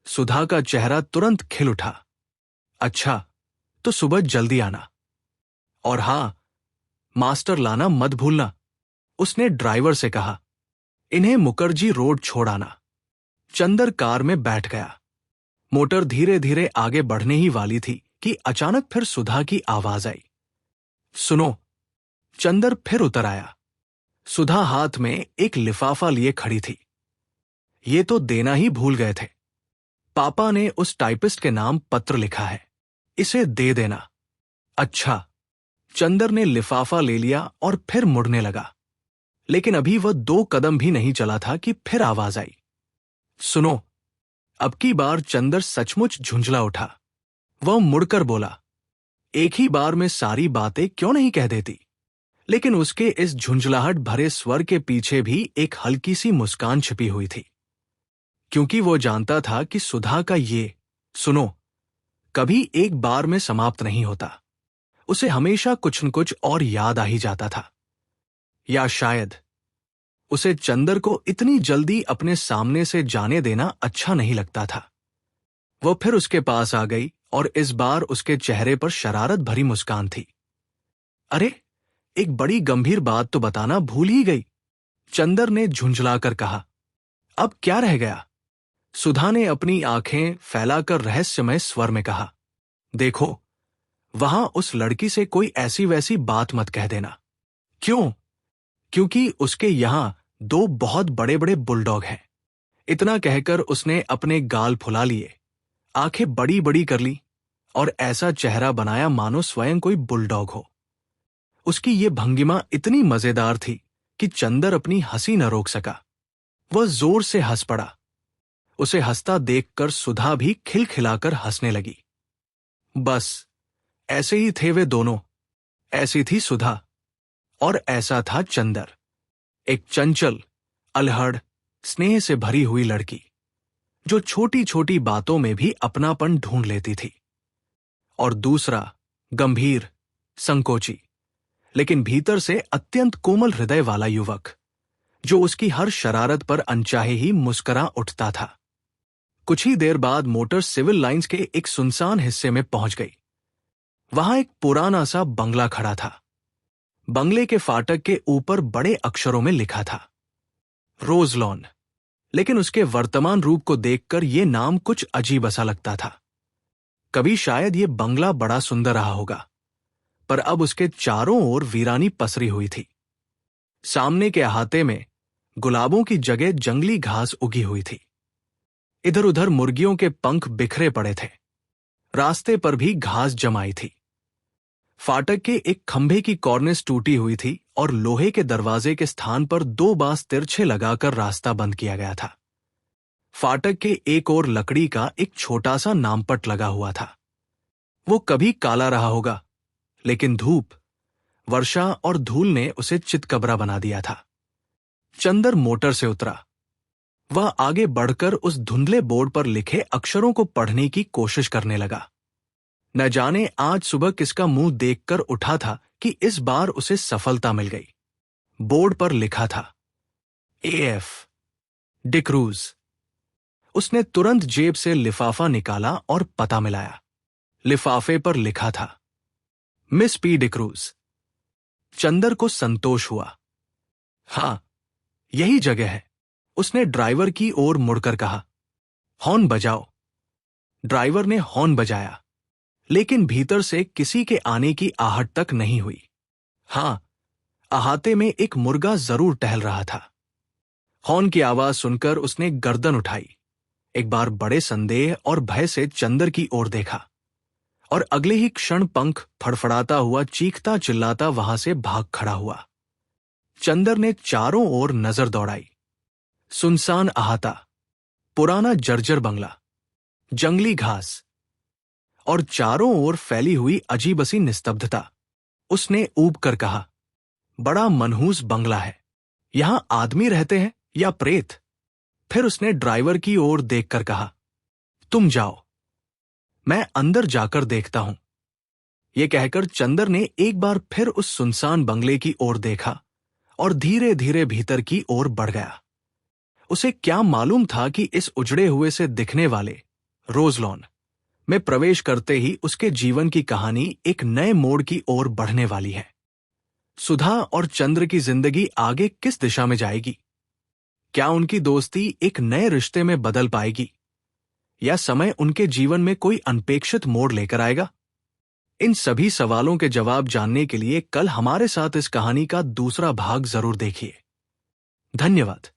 सुधा का चेहरा तुरंत खिल उठा। अच्छा, तो सुबह जल्दी आना। और हां, मास्टर लाना मत भूलना, उसने ड्राइवर से कहा। इन्हें मुखर्जी रोड छोड़ आना। चंदर कार में बैठ गया। मोटर धीरे धीरे आगे बढ़ने ही वाली थी कि अचानक फिर सुधा की आवाज आई। सुनो! चंदर फिर उतर आया। सुधा हाथ में एक लिफाफा लिए खड़ी थी। ये तो देना ही भूल गए थे। पापा ने उस टाइपिस्ट के नाम पत्र लिखा है, इसे दे देना। अच्छा। चंदर ने लिफाफा ले लिया और फिर मुड़ने लगा, लेकिन अभी वह 2 कदम भी नहीं चला था कि फिर आवाज आई। सुनो! अब की बार चंदर सचमुच झुंझला उठा। वह मुड़कर बोला, एक ही बार में सारी बातें क्यों नहीं कह देती? लेकिन उसके इस झुंझलाहट भरे स्वर के पीछे भी एक हल्की सी मुस्कान छिपी हुई थी, क्योंकि वो जानता था कि सुधा का ये सुनो कभी एक बार में समाप्त नहीं होता। उसे हमेशा कुछ न कुछ और याद आ ही जाता था। या शायद उसे चंदर को इतनी जल्दी अपने सामने से जाने देना अच्छा नहीं लगता था। वह फिर उसके पास आ गई और इस बार उसके चेहरे पर शरारत भरी मुस्कान थी। अरे, एक बड़ी गंभीर बात तो बताना भूल ही गई, चंदर ने झुंझलाकर कहा। अब क्या रह गया? सुधा ने अपनी आंखें फैलाकर रहस्यमय स्वर में कहा। देखो, वहां उस लड़की से कोई ऐसी वैसी बात मत कह देना। क्यों? क्योंकि उसके यहां 2 बहुत बड़े बड़े बुलडॉग हैं। इतना कहकर उसने अपने गाल फुला लिए, आंखें बड़ी बड़ी कर ली और ऐसा चेहरा बनाया मानो स्वयं कोई बुलडॉग हो। उसकी ये भंगिमा इतनी मजेदार थी कि चंदर अपनी हंसी न रोक सका। वह जोर से हंस पड़ा। उसे हंसता देखकर सुधा भी खिलखिलाकर हंसने लगी। बस ऐसे ही थे वे दोनों। ऐसी थी सुधा और ऐसा था चंदर। एक चंचल, अलहड़, स्नेह से भरी हुई लड़की, जो छोटी छोटी बातों में भी अपनापन ढूंढ लेती थी, और दूसरा गंभीर, संकोची, लेकिन भीतर से अत्यंत कोमल हृदय वाला युवक, जो उसकी हर शरारत पर अनचाहे ही मुस्करा उठता था। कुछ ही देर बाद मोटर सिविल लाइंस के एक सुनसान हिस्से में पहुंच गई। वहां एक पुराना सा बंगला खड़ा था। बंगले के फाटक के ऊपर बड़े अक्षरों में लिखा था रोज लॉन, लेकिन उसके वर्तमान रूप को देखकर यह नाम कुछ अजीब सा लगता था। कभी शायद यह बंगला बड़ा सुंदर रहा होगा, पर अब उसके चारों ओर वीरानी पसरी हुई थी। सामने के अहाते में गुलाबों की जगह जंगली घास उगी हुई थी। इधर उधर मुर्गियों के पंख बिखरे पड़े थे। रास्ते पर भी घास जमाई थी। फाटक के एक खंभे की कॉर्निस टूटी हुई थी और लोहे के दरवाजे के स्थान पर 2 बांस तिरछे लगाकर रास्ता बंद किया गया था। फाटक के एक ओर लकड़ी का एक छोटा सा नामपट लगा हुआ था। वो कभी काला रहा होगा, लेकिन धूप, वर्षा और धूल ने उसे चितकबरा बना दिया था। चंदर मोटर से उतरा। वह आगे बढ़कर उस धुंधले बोर्ड पर लिखे अक्षरों को पढ़ने की कोशिश करने लगा। न जाने आज सुबह किसका मुंह देखकर उठा था कि इस बार उसे सफलता मिल गई। बोर्ड पर लिखा था AF डिक्रूज। उसने तुरंत जेब से लिफाफा निकाला और पता मिलाया। लिफाफे पर लिखा था मिस पी डिक्रूज। चंदर को संतोष हुआ। हां, यही जगह है। उसने ड्राइवर की ओर मुड़कर कहा, हॉर्न बजाओ। ड्राइवर ने हॉर्न बजाया, लेकिन भीतर से किसी के आने की आहट तक नहीं हुई। हां, अहाते में एक मुर्गा जरूर टहल रहा था। हॉर्न की आवाज सुनकर उसने गर्दन उठाई, एक बार बड़े संदेह और भय से चंदर की ओर देखा, और अगले ही क्षण पंख फड़फड़ाता हुआ चीखता चिल्लाता वहां से भाग खड़ा हुआ। चंदर ने चारों ओर नजर दौड़ाई। सुनसान अहाता, पुराना जर्जर बंगला, जंगली घास और चारों ओर फैली हुई अजीबसी निस्तब्धता। उसने ऊब कर कहा, बड़ा मनहूस बंगला है। यहां आदमी रहते हैं या प्रेत? फिर उसने ड्राइवर की ओर देखकर कहा, तुम जाओ, मैं अंदर जाकर देखता हूं। यह कहकर चंदर ने एक बार फिर उस सुनसान बंगले की ओर देखा और धीरे धीरे भीतर की ओर बढ़ गया। उसे क्या मालूम था कि इस उजड़े हुए से दिखने वाले रोज लॉन में प्रवेश करते ही उसके जीवन की कहानी एक नए मोड़ की ओर बढ़ने वाली है। सुधा और चंद्र की जिंदगी आगे किस दिशा में जाएगी? क्या उनकी दोस्ती एक नए रिश्ते में बदल पाएगी, या समय उनके जीवन में कोई अनपेक्षित मोड़ लेकर आएगा? इन सभी सवालों के जवाब जानने के लिए कल हमारे साथ इस कहानी का दूसरा भाग जरूर देखिए। धन्यवाद।